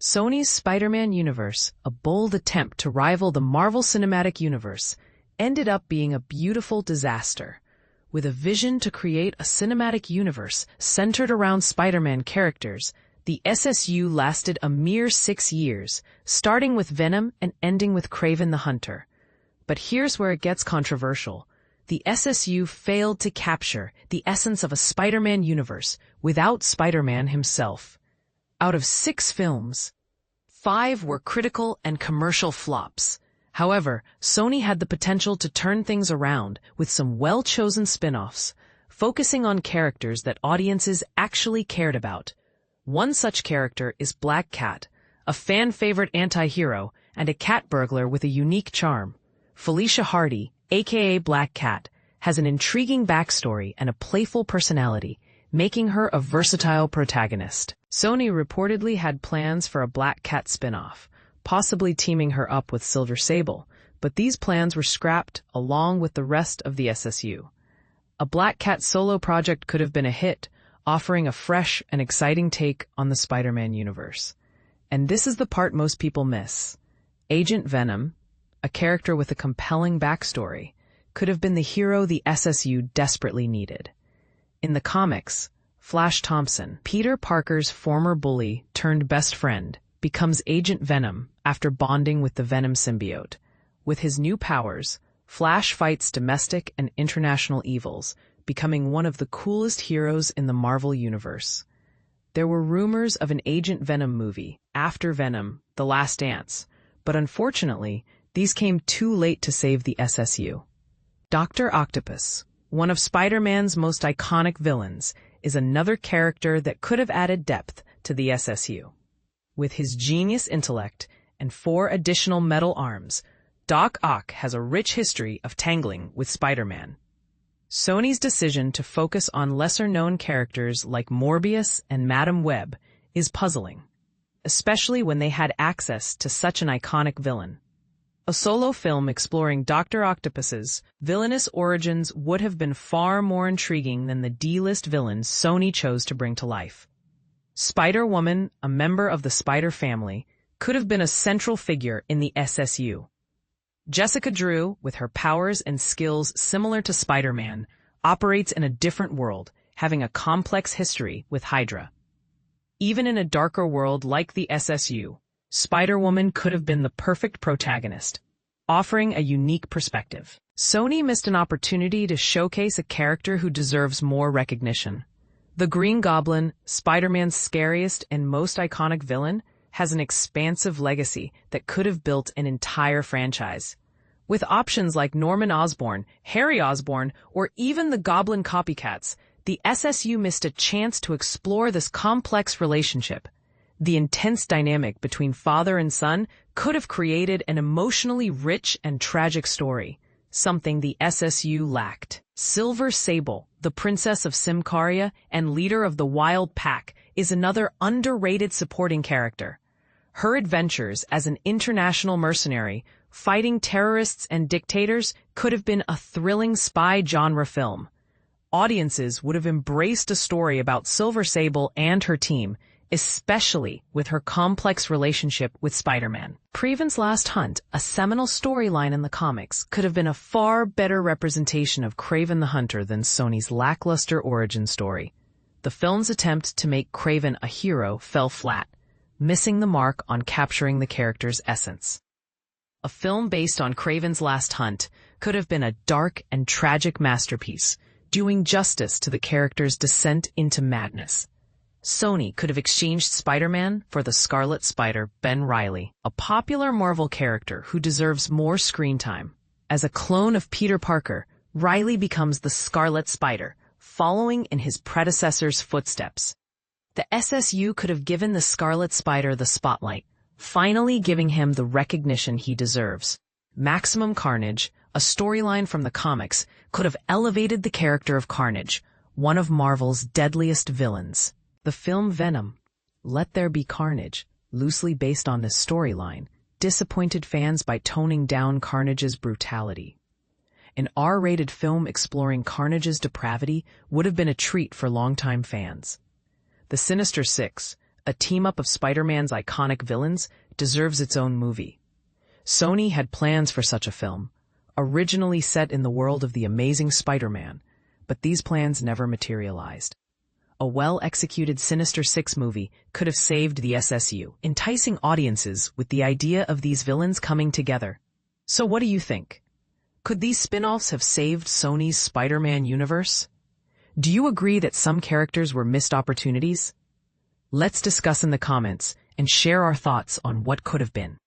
Sony's Spider-Man universe, a bold attempt to rival the Marvel Cinematic Universe, ended up being a beautiful disaster. With a vision to create a cinematic universe centered around Spider-Man characters, the SSU lasted a mere 6 years, starting with Venom and ending with Kraven the Hunter. But here's where it gets controversial. The SSU failed to capture the essence of a Spider-Man universe without Spider-Man himself. Out of 6 films, 5 were critical and commercial flops. However, Sony had the potential to turn things around with some well-chosen spin-offs, focusing on characters that audiences actually cared about. One such character is Black Cat, a fan-favorite anti-hero and a cat burglar with a unique charm. Felicia Hardy, aka Black Cat, has an intriguing backstory and a playful personality, making her a versatile protagonist. Sony reportedly had plans for a Black Cat spin-off, possibly teaming her up with Silver Sable, but these plans were scrapped along with the rest of the SSU. A Black Cat solo project could have been a hit, offering a fresh and exciting take on the Spider-Man universe. And this is the part most people miss. Agent Venom, a character with a compelling backstory, could have been the hero the SSU desperately needed. In the comics, Flash Thompson, Peter Parker's former bully turned best friend, becomes Agent Venom after bonding with the Venom symbiote. With his new powers, Flash fights domestic and international evils, becoming one of the coolest heroes in the Marvel Universe. There were rumors of an Agent Venom movie after Venom: The Last Dance, but unfortunately, these came too late to save the SSU. Dr. Octopus, one of Spider-Man's most iconic villains, is another character that could have added depth to the SSU. With his genius intellect and 4 additional metal arms, Doc Ock has a rich history of tangling with Spider-Man. Sony's decision to focus on lesser-known characters like Morbius and Madam Web is puzzling, especially when they had access to such an iconic villain. A solo film exploring Dr. Octopus's villainous origins would have been far more intriguing than the D-list villains Sony chose to bring to life. Spider-Woman, a member of the Spider family, could have been a central figure in the SSU. Jessica Drew, with her powers and skills similar to Spider-Man, operates in a different world, having a complex history with Hydra. Even in a darker world like the SSU, Spider-Woman could have been the perfect protagonist, offering a unique perspective. Sony missed an opportunity to showcase a character who deserves more recognition. The Green Goblin, Spider-Man's scariest and most iconic villain, has an expansive legacy that could have built an entire franchise. With options like Norman Osborn, Harry Osborn, or even the Goblin copycats, the SSU missed a chance to explore this complex relationship. The intense dynamic between father and son could have created an emotionally rich and tragic story, something the SSU lacked. Silver Sable, the princess of Symkaria and leader of the Wild Pack, is another underrated supporting character. Her adventures as an international mercenary, fighting terrorists and dictators, could have been a thrilling spy genre film. Audiences would have embraced a story about Silver Sable and her team, especially with her complex relationship with Spider-Man. Kraven's Last Hunt, a seminal storyline in the comics, could have been a far better representation of Kraven the Hunter than Sony's lackluster origin story. The film's attempt to make Kraven a hero fell flat, missing the mark on capturing the character's essence. A film based on Kraven's Last Hunt could have been a dark and tragic masterpiece, doing justice to the character's descent into madness. Sony could have exchanged Spider-Man for the Scarlet Spider, Ben Reilly, a popular Marvel character who deserves more screen time. As a clone of Peter Parker, Reilly becomes the Scarlet Spider, following in his predecessor's footsteps. The SSU could have given the Scarlet Spider the spotlight, finally giving him the recognition he deserves. Maximum Carnage, a storyline from the comics, could have elevated the character of Carnage, one of Marvel's deadliest villains. The film Venom, Let There Be Carnage, loosely based on this storyline, disappointed fans by toning down Carnage's brutality. An R-rated film exploring Carnage's depravity would have been a treat for longtime fans. The Sinister Six, a team-up of Spider-Man's iconic villains, deserves its own movie. Sony had plans for such a film, originally set in the world of the Amazing Spider-Man, but these plans never materialized. A well-executed Sinister Six movie could have saved the SSU, enticing audiences with the idea of these villains coming together. So what do you think? Could these spin-offs have saved Sony's Spider-Man universe? Do you agree that some characters were missed opportunities? Let's discuss in the comments and share our thoughts on what could have been.